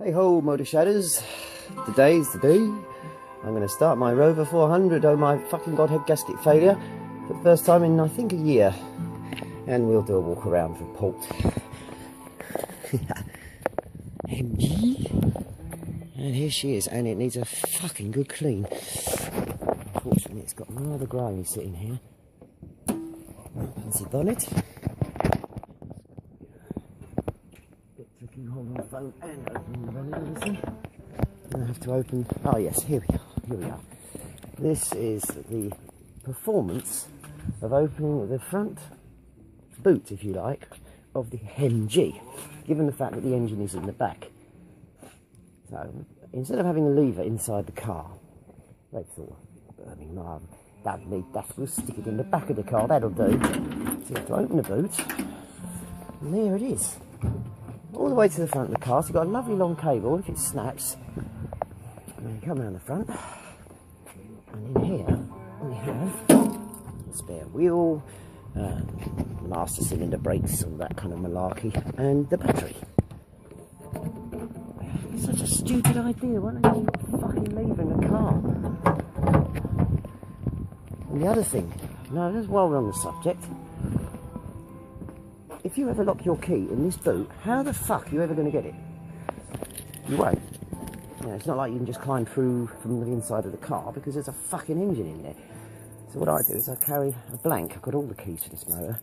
Hey ho, Motor Shadows. Today's the day. I'm going to start my Rover 400. Oh my fucking god, head gasket failure. For the first time in I think a year. And we'll do a walk around report. MG. And here she is, and it needs a fucking good clean. Unfortunately, it's got rather grimy sitting here. Opens the bonnet. Hold on the phone and open the bonnet, obviously. And I have to open. Oh yes, here we are. Here we are. This is the performance of opening the front boot, if you like, of the MG, given the fact that the engine is in the back. So instead of having a lever inside the car, they thought, burning marv, don't need that. We'll stick it in the back of the car. That'll do. So you have to open the boot, and there it is. All the way to the front of the car. So you've got a lovely long cable if it snaps. And then you come around the front. And in here we have a spare wheel, master cylinder brakes, all that kind of malarkey, and the battery. Such a stupid idea. Why don't you put a fucking lever in the car? And the other thing, now just while we're on the subject, if you ever lock your key in this boot, how the fuck are you ever going to get it? You won't. You know, it's not like you can just climb through from the inside of the car because there's a fucking engine in there. So what I do is I carry a blank. I've got all the keys to this motor.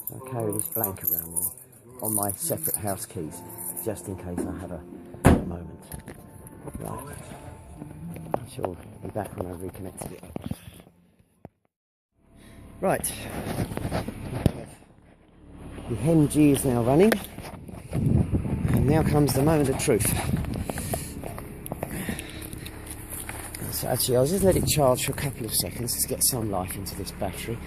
So I carry this blank around me on my separate house keys, just in case I have a moment. Right. I shall be back when I've reconnected it. Right. The MG is now running, and now comes the moment of truth. So actually I'll just let it charge for a couple of seconds to get some life into this battery.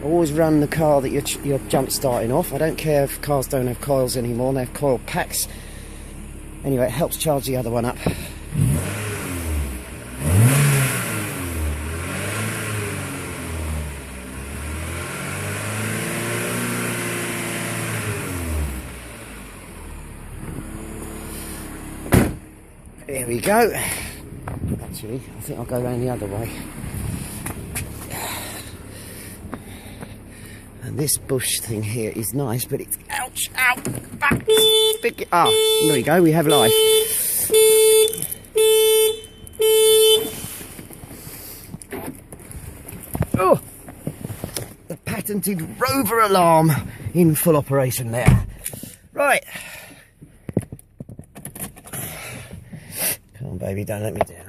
Always run the car that you're jump starting off. I don't care if cars don't have coils anymore, they have coil packs. Anyway, it helps charge the other one up. There we go. Actually, I think I'll go around the other way. And this bush thing here is nice, but it's ouch, ow, back, pick it up. There we go, we have life. Oh, the patented Rover alarm in full operation there. Right. Come on, baby, don't let me down.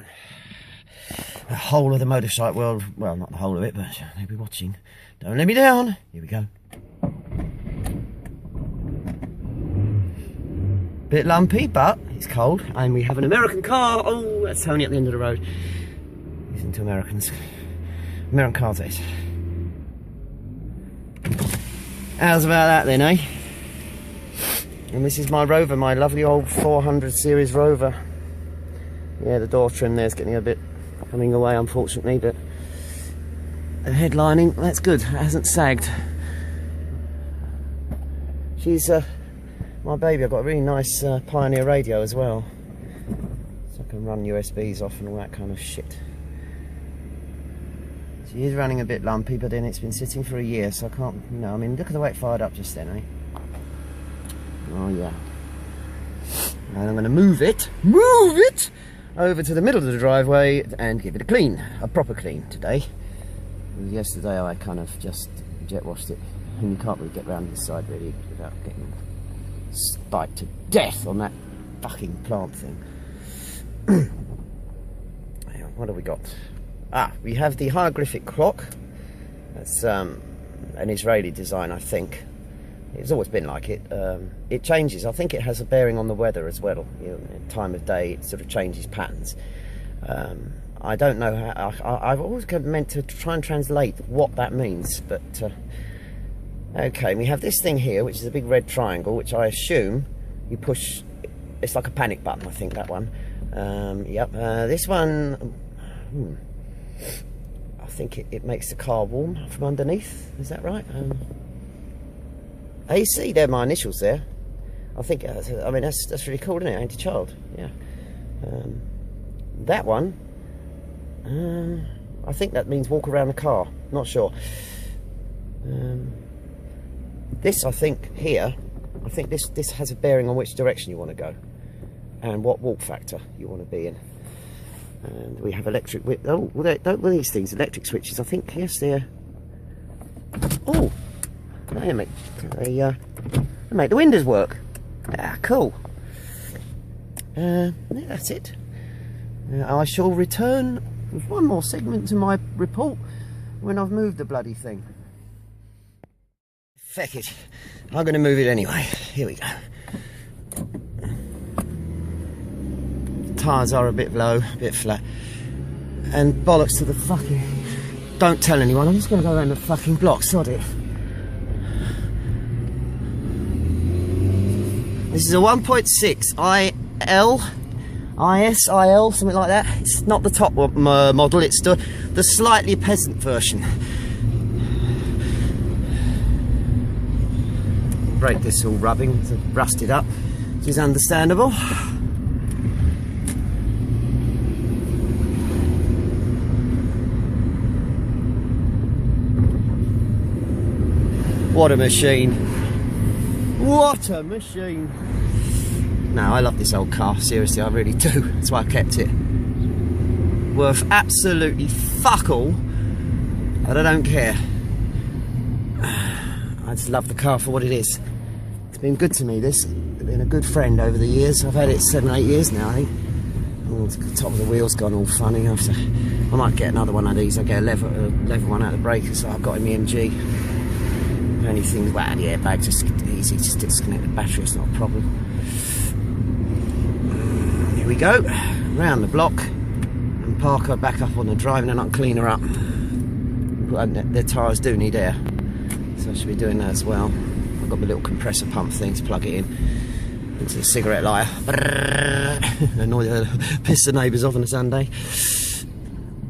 The whole of the motorcycle world, well, not the whole of it, but they'll be watching. Don't let me down. Here we go. Bit lumpy, but it's cold, and we have an American car. Oh, that's Tony at the end of the road. Listen to Americans. American cars, that is. How's about that then, eh? And this is my Rover, my lovely old 400 series Rover. Yeah, the door trim there's getting a bit coming away, unfortunately, but the headlining, that's good, it hasn't sagged. She's my baby. I've got a really nice Pioneer radio as well, so I can run USBs off and all that kind of shit. She is running a bit lumpy, but then it's been sitting for a year, so I can't, you know, I mean, look at the way it fired up just then, eh? Oh yeah. And I'm going to move it over to the middle of the driveway and give it a clean, a proper clean today. Yesterday I kind of just jet washed it, and you can't really get around this side really without getting spiked to death on that fucking plant thing. What have we got? Ah, we have the hieroglyphic clock. That's an Israeli design, I think. It's always been like it. It changes. I think it has a bearing on the weather as well. You know, time of day, it sort of changes patterns. I don't know how. I've always meant to try and translate what that means, but okay. We have this thing here, which is a big red triangle, which I assume you push. It's like a panic button, I think, that one. Yep. This one. I think it makes the car warm from underneath. Is that right? AC, they're my initials there. I think, I mean, that's really cool, isn't it? Anti-child, yeah. That one, I think that means walk around the car. Not sure. This, I think, here, I think this has a bearing on which direction you want to go and what walk factor you want to be in. And we have electric. Oh, don't these things electric switches? I think yes, they're. Oh, they make the windows work. Ah, cool. Yeah, that's it. I shall return with one more segment to my report when I've moved the bloody thing. Feck it. I'm going to move it anyway. Here we go. Tyres are a bit low, a bit flat. And bollocks to the fucking... Don't tell anyone, I'm just going to go around the fucking block, sod it. This is a 1.6 ISIL, something like that. It's not the top model, it's the slightly peasant version. Brake disc all rubbing, it's rusted up, which is understandable. What a machine. What a machine. No, I love this old car, seriously, I really do. That's why I kept it. Worth absolutely fuck all, but I don't care. I just love the car for what it is. It's been good to me, this. It's been a good friend over the years. I've had it 7-8 years now, I think. Oh, the top of the wheel's gone all funny. I might get another one of these. I'll get a leather one out of the breakers that I've got in the MG. Only thing, well, the airbag just easy, just disconnect the battery, it's not a problem. Here we go, round the block, and park her back up on the drive, and then I'll clean her up. The tyres do need air, so I should be doing that as well. I've got my little compressor pump thing to plug it into the cigarette lighter. Piss the neighbours off on a Sunday.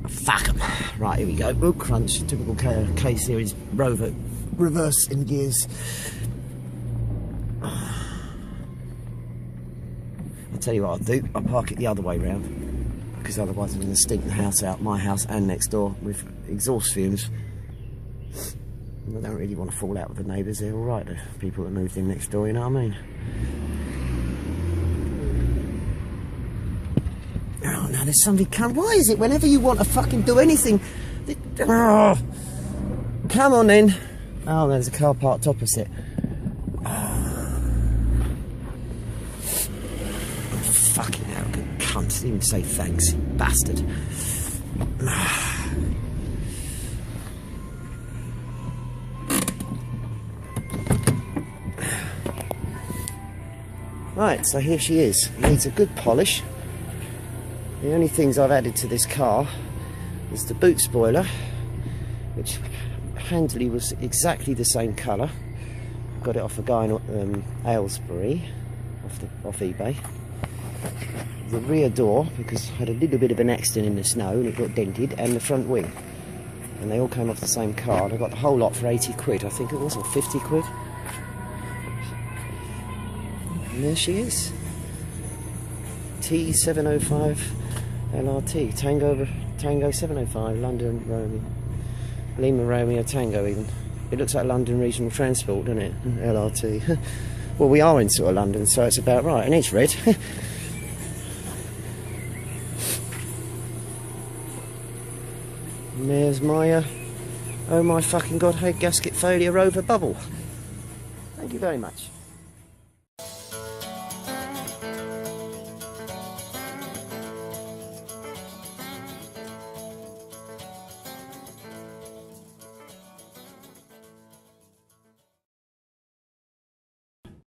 Fuck 'em. Right, here we go. Real crunch, typical K series Rover. Reverse in gears. I'll tell you what I'll do, I'll park it the other way round, because otherwise I'm going to stink the house out, my house and next door, with exhaust fumes. I don't really want to fall out with the neighbours, they're alright, the people that moved in next door, you know what I mean? Oh, now there's somebody come. Why is it whenever you want to fucking do anything? Oh, come on then. Oh, there's a car parked opposite. Oh, fucking arrogant cunt. Didn't even say thanks, bastard. Right, so here she is. Needs a good polish. The only things I've added to this car is the boot spoiler, which handily was exactly the same colour. Got it off a guy in Aylesbury, off eBay. The rear door, because I had a little bit of an accident in the snow and it got dented, and the front wing. And they all came off the same car. And I got the whole lot for 80 quid, I think it was, or 50 quid. And there she is. T705 LRT, Tango 705, London Romeo. Lima Romeo Tango even. It looks like London Regional Transport, doesn't it? LRT. Well, we are in sort of London, so it's about right. And it's red. And there's my, oh my fucking god, head gasket failure Rover bubble. Thank you very much.